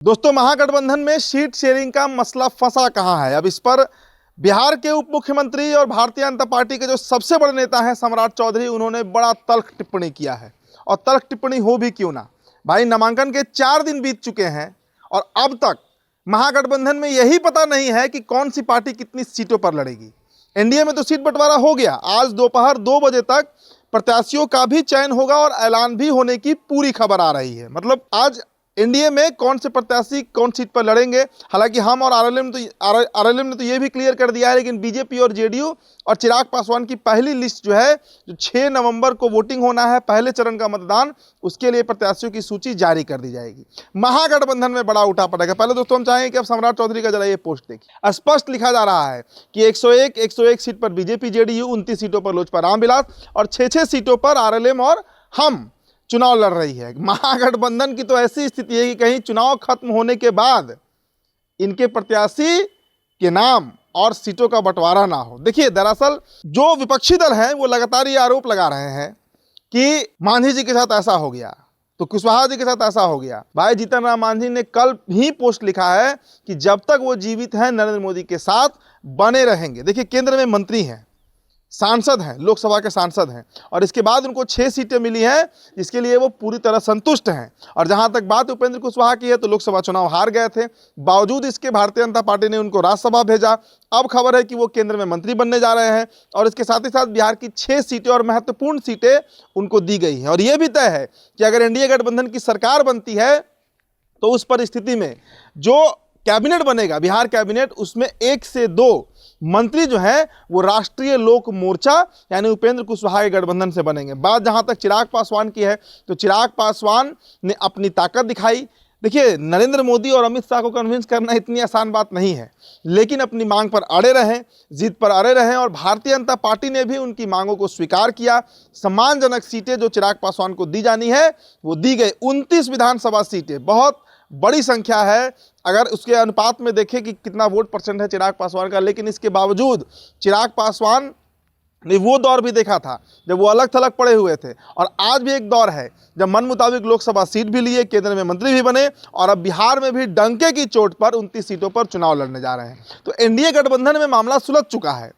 दोस्तों, महागठबंधन में seat sharing का मसला फंसा कहां है। अब इस पर बिहार के उप मुख्यमंत्री और भारतीय जनता पार्टी के जो सबसे बड़े नेता हैं सम्राट चौधरी, उन्होंने बड़ा तल्ख टिप्पणी किया है। और तल्ख टिप्पणी हो भी क्यों ना भाई, नामांकन के 4 दिन बीत चुके हैं और अब तक महागठबंधन में यही पता नहीं है कि कौन सी पार्टी कितनी सीटों पर लड़ेगी। एनडीए में तो सीट बंटवारा हो गया, आज दोपहर 2 बजे तक प्रत्याशियों का भी चयन होगा और ऐलान भी होने की पूरी खबर आ रही है। मतलब आज एनडीए में कौन से प्रत्याशी कौन सीट पर लड़ेंगे। हालांकि हम और आरएलएम ने तो ये भी क्लियर कर दिया है, लेकिन बीजेपी और जेडीयू और चिराग पासवान की पहली लिस्ट जो है, जो 6 नवंबर को वोटिंग होना है, पहले चरण का मतदान, उसके लिए प्रत्याशियों की सूची जारी कर दी जाएगी। महागठबंधन में बड़ा उठा पड़ेगा। पहले दोस्तों हम चाहेंगे कि अब सम्राट चौधरी का जरा ये पोस्ट देखिए। स्पष्ट लिखा जा रहा है कि 101 सीट पर बीजेपी जेडीयू, 29 सीटों पर लोजपा रामविलास और 6 सीटों पर आरएलएम और हम चुनाव लड़ रही है। महागठबंधन की तो ऐसी स्थिति है कि कहीं चुनाव खत्म होने के बाद इनके प्रत्याशी के नाम और सीटों का बंटवारा ना हो। देखिए, दरअसल जो विपक्षी दल हैं वो लगातार ये आरोप लगा रहे हैं कि मांझी जी के साथ ऐसा हो गया तो कुशवाहा जी के साथ ऐसा हो गया। भाई जीतन राम मांझी ने कल ही पोस्ट लिखा है कि जब तक वो जीवित हैं नरेंद्र मोदी के साथ बने रहेंगे। देखिए, केंद्र में मंत्री हैं, सांसद हैं, लोकसभा के सांसद हैं और इसके बाद उनको 6 सीटें मिली हैं, जिसके लिए वो पूरी तरह संतुष्ट हैं। और जहां तक बात उपेंद्र कुशवाहा की है तो लोकसभा चुनाव हार गए थे, बावजूद इसके भारतीय जनता पार्टी ने उनको राज्यसभा भेजा। अब खबर है कि वो केंद्र में मंत्री बनने जा रहे हैं और इसके साथ ही साथ बिहार की 6 सीटें और महत्वपूर्ण सीटें उनको दी गई हैं। और यह भी तय है कि अगर एनडीए गठबंधन की सरकार बनती है तो उस परिस्थिति में जो कैबिनेट बनेगा, बिहार कैबिनेट, उसमें 1 से 2 मंत्री जो हैं वो राष्ट्रीय लोक मोर्चा यानी उपेंद्र कुशवाहा के गठबंधन से बनेंगे। बात जहां तक चिराग पासवान की है तो चिराग पासवान ने अपनी ताकत दिखाई। देखिए, नरेंद्र मोदी और अमित शाह को कन्विंस करना इतनी आसान बात नहीं है, लेकिन अपनी मांग पर अड़े रहें, जिद पर अड़े रहें और भारतीय जनता पार्टी ने भी उनकी मांगों को स्वीकार किया। सम्मानजनक सीटें जो चिराग पासवान को दी जानी है वो दी गई। 29 विधानसभा सीटें बहुत बड़ी संख्या है अगर उसके अनुपात में देखें कि कितना वोट परसेंट है चिराग पासवान का। लेकिन इसके बावजूद चिराग पासवान ने वो दौर भी देखा था जब वो अलग थलग पड़े हुए थे, और आज भी एक दौर है जब मन मुताबिक लोकसभा सीट भी लिए, केंद्र में मंत्री भी बने और अब बिहार में भी डंके की चोट पर 29 सीटों पर चुनाव लड़ने जा रहे हैं। तो एनडीए गठबंधन में मामला सुलझ चुका है,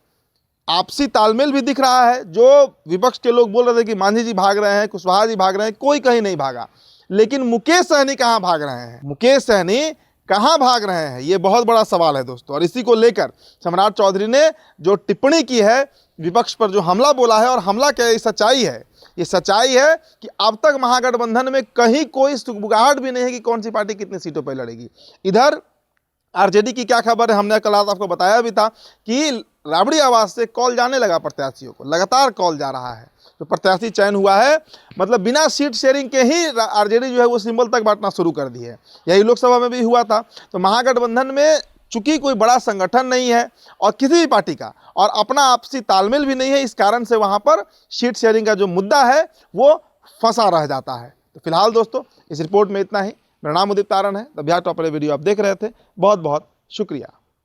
आपसी तालमेल भी दिख रहा है। जो विपक्ष के लोग बोल रहे थे कि मांझी जी भाग रहे हैं, कुशवाहा जी भाग रहे हैं, कोई कहीं नहीं भागा। लेकिन मुकेश सहनी कहां भाग रहे हैं, मुकेश सहनी कहां भाग रहे हैं, यह बहुत बड़ा सवाल है दोस्तों। और इसी को लेकर सम्राट चौधरी ने जो टिप्पणी की है, विपक्ष पर जो हमला बोला है, और हमला क्या है, सच्चाई है। ये सच्चाई है कि अब तक महागठबंधन में कहीं कोई सुगबुगाहट भी नहीं है कि कौन सी पार्टी कितनी सीटों पर लड़ेगी। इधर आरजेडी की क्या खबर है, हमने कल रात आपको बताया भी था कि राबड़ी आवाज से कॉल जाने लगा प्रत्याशियों को, लगातार कॉल जा रहा है। तो प्रत्याशी चयन हुआ है, मतलब बिना सीट शेयरिंग के ही आरजेडी जो है वो सिंबल तक बांटना शुरू कर दी है। यही लोकसभा में भी हुआ था। तो महागठबंधन में चूंकि कोई बड़ा संगठन नहीं है और किसी भी पार्टी का और अपना आपसी तालमेल भी नहीं है, इस कारण से वहां पर सीट शेयरिंग का जो मुद्दा है वो फंसा रह जाता है। तो फिलहाल दोस्तों इस रिपोर्ट में इतना ही। मेरा नाम उदित तारण है, द बिहार टॉपर वीडियो आप देख रहे थे। बहुत बहुत शुक्रिया।